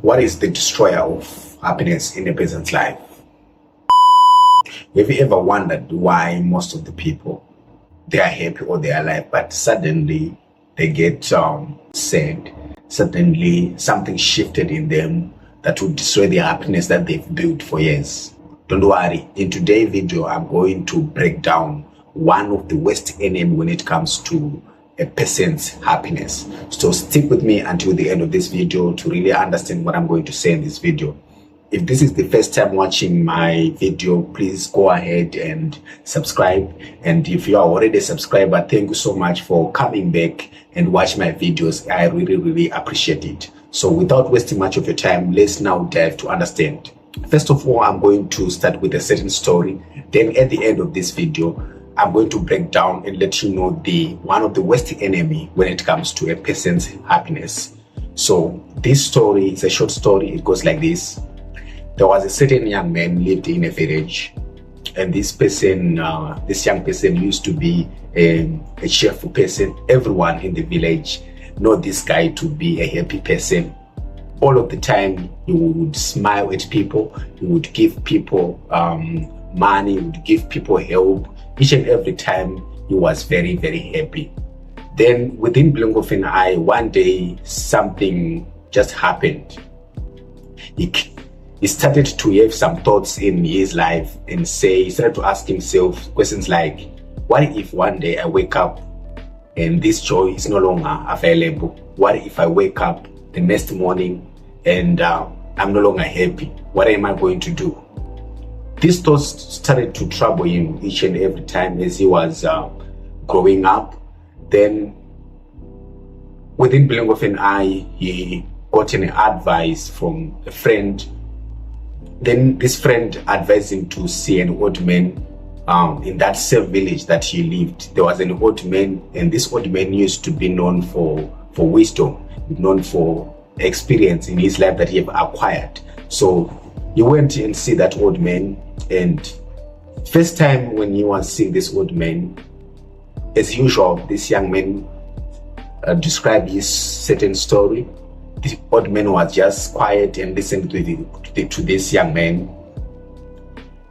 What is the destroyer of happiness in a person's life? Have you ever wondered why most of the people, they are happy all their life, but suddenly they get sad? Suddenly something shifted in them that would destroy the happiness that they've built for years. Don't worry, in today's video, I'm going to break down one of the worst enemies when it comes to a person's happiness. So stick with me until the end of this video to really understand what I'm going to say in this video. If this is the first time watching my video, please go ahead and subscribe. And if you are already a subscriber, thank you so much for coming back and watch my videos. I really appreciate it. So without wasting much of your time, let's now dive to understand. First of all, I'm going to start with a certain story. Then at the end of this video, I'm going to break down and let you know one of the worst enemy when it comes to a person's happiness. So this story is a short story. It goes like this. There was a certain young man lived in a village, and this young person used to be a cheerful person. Everyone in the village know this guy to be a happy person. All of the time, he would smile at people. He would give people money. He would give people help. Each and every time, he was very happy. Then, within blink of an eye, one day something just happened. He started to have some thoughts in his life and he started to ask himself questions like, what if one day I wake up and this joy is no longer available? What if I wake up the next morning and I'm no longer happy? What am I going to do? These thoughts started to trouble him each and every time as he was growing up. Then, within blink of an eye, he got an advice from a friend. Then this friend advised him to see an old man in that same village that he lived. There was an old man, and this old man used to be known for wisdom, known for experience in his life that he have acquired. So he went and see that old man, and first time when he was seeing this old man, as usual, this young man described his certain story. The old man was just quiet and listened to this young man.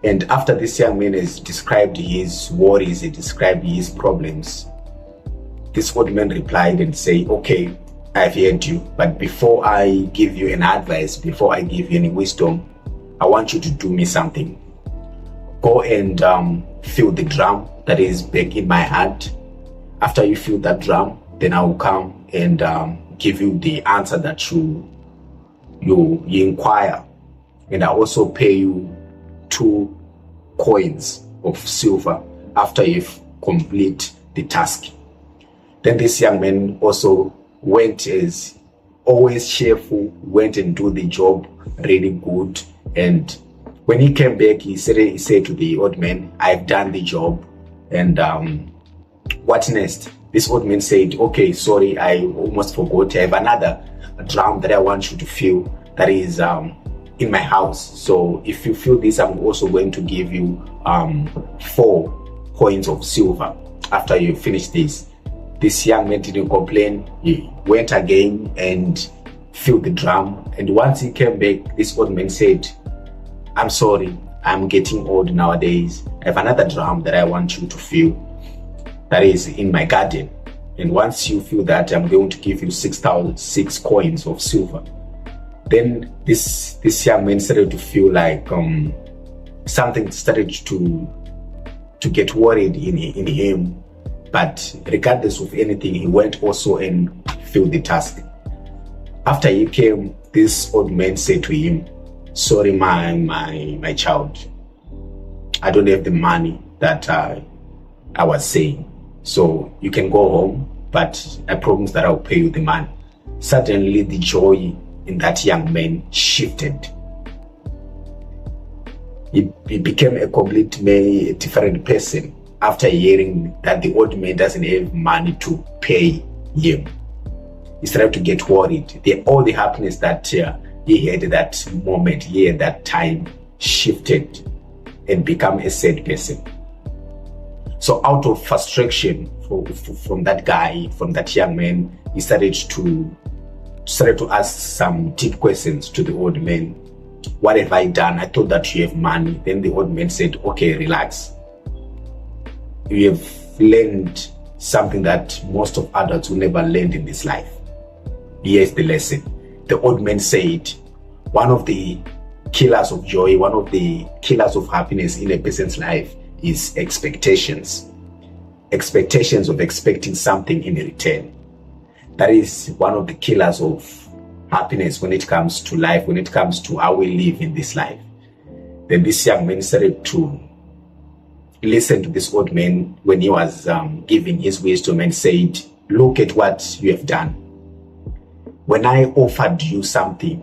And after this young man has described his worries, he described his problems, this old man replied and said, okay, I've heard you, but before I give you an advice, before I give you any wisdom, I want you to do me something. Go and fill the drum that is back in my heart. After you fill that drum, then I will come and give you the answer that you inquire, and I also pay you 2 coins of silver after you've complete the task. Then this young man also went, as always cheerful, went and do the job really good. And when he came back, he said to the old man, I've done the job, and what next? This old man said, okay, sorry, I almost forgot. I have another drum that I want you to fill that is in my house. So if you fill this, I'm also going to give you 4 coins of silver after you finish this. This young man didn't complain. He went again and filled the drum. And once he came back, this old man said, I'm sorry, I'm getting old nowadays. I have another drum that I want you to fill that is in my garden. And once you fill that, I'm going to give you 6 coins of silver. Then this young man started to feel like something started to get worried in him. But regardless of anything, he went also and filled the task. After he came, this old man said to him, sorry, my child, I don't have the money that I was saying. So you can go home, but I promise that I'll pay you the money. Suddenly the joy in that young man shifted. He became a completely different person after hearing that the old man doesn't have money to pay him. He started to get worried. All the happiness that he had at that moment, he had that time, shifted and become a sad person. So out of frustration from that guy, from that young man, he started to started to ask some deep questions to the old man. What have I done? I thought that you have money. Then the old man said, okay, relax. You have learned something that most of adults will never learn in this life. Here's the lesson. The old man said, one of the killers of joy, one of the killers of happiness in a person's life is expectations. Expectations of expecting something in return. That is one of the killers of happiness when it comes to life, when it comes to how we live in this life. Then this young man started to listen to this old man when he was giving his wisdom and said, look at what you have done. When I offered you something,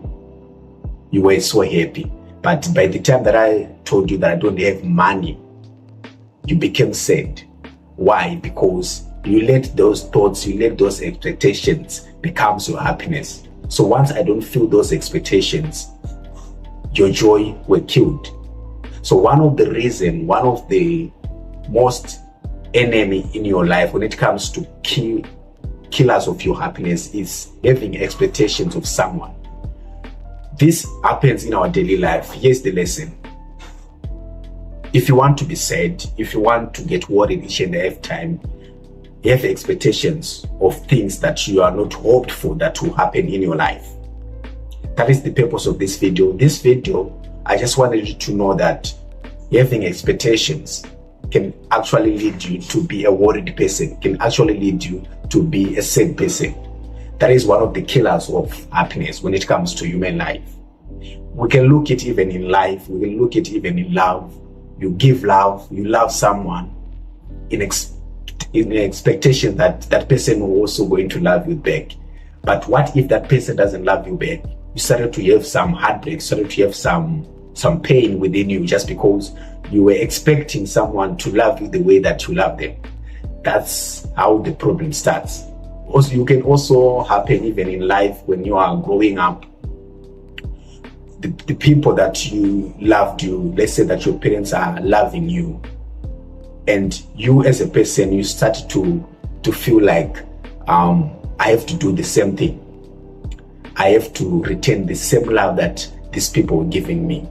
you were so happy. But by the time that I told you that I don't have money, you became sad. Why? Because you let those thoughts, you let those expectations becomes your happiness. So once I don't feel those expectations, your joy were killed. So one of the most enemy in your life when it comes to killers of your happiness is having expectations of someone. This happens in our daily life. Here's the lesson. If you want to be sad, if you want to get worried each and every time, you have expectations of things that you are not hoped for that will happen in your life. That is the purpose of this video. This video, I just wanted you to know that having expectations can actually lead you to be a worried person, can actually lead you to be a sad person. That is one of the killers of happiness when it comes to human life. We can look at even in life, we can look at even in love. You give love, you love someone in the expectation that that person will also going to love you back. But what if that person doesn't love you back? You started to have some heartbreak, started to have some pain within you just because you were expecting someone to love you the way that you love them. That's how the problem starts. Also, you can also happen even in life when you are growing up. The people that you loved you, let's say that your parents are loving you, and you as a person, you start to feel like I have to do the same thing. I have to return the same love that these people are giving me.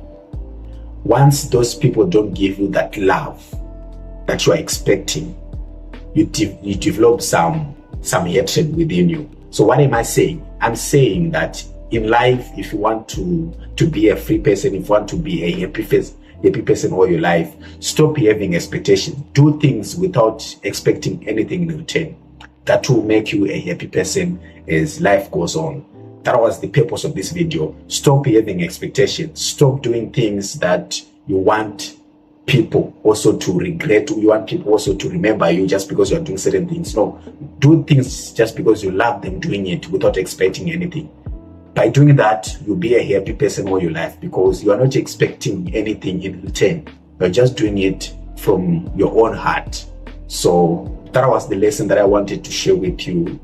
Once those people don't give you that love that you are expecting, you develop some hatred within you. So what am I saying? I'm saying that in life, if you want to be a free person, if you want to be a happy person all your life, stop having expectations. Do things without expecting anything in return. That will make you a happy person as life goes on. That was the purpose of this video. Stop having expectations. Stop doing things that you want people also to regret. You want people also to remember you just because you're doing certain things. No, do things just because you love them doing it without expecting anything. By doing that, you'll be a happy person all your life because you are not expecting anything in return. You're just doing it from your own heart. So that was the lesson that I wanted to share with you.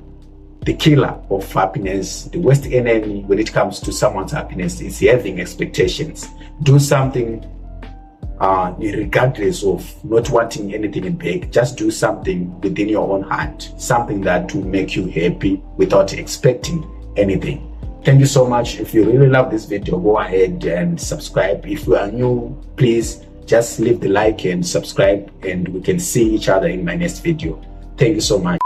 The killer of happiness, the worst enemy when it comes to someone's happiness is having expectations. Do something regardless of not wanting anything in back. Just do something within your own heart, something that will make you happy without expecting anything. Thank you so much. If you really love this video, go ahead and subscribe. If you are new, please just leave the like and subscribe, and we can see each other in my next video. Thank you so much.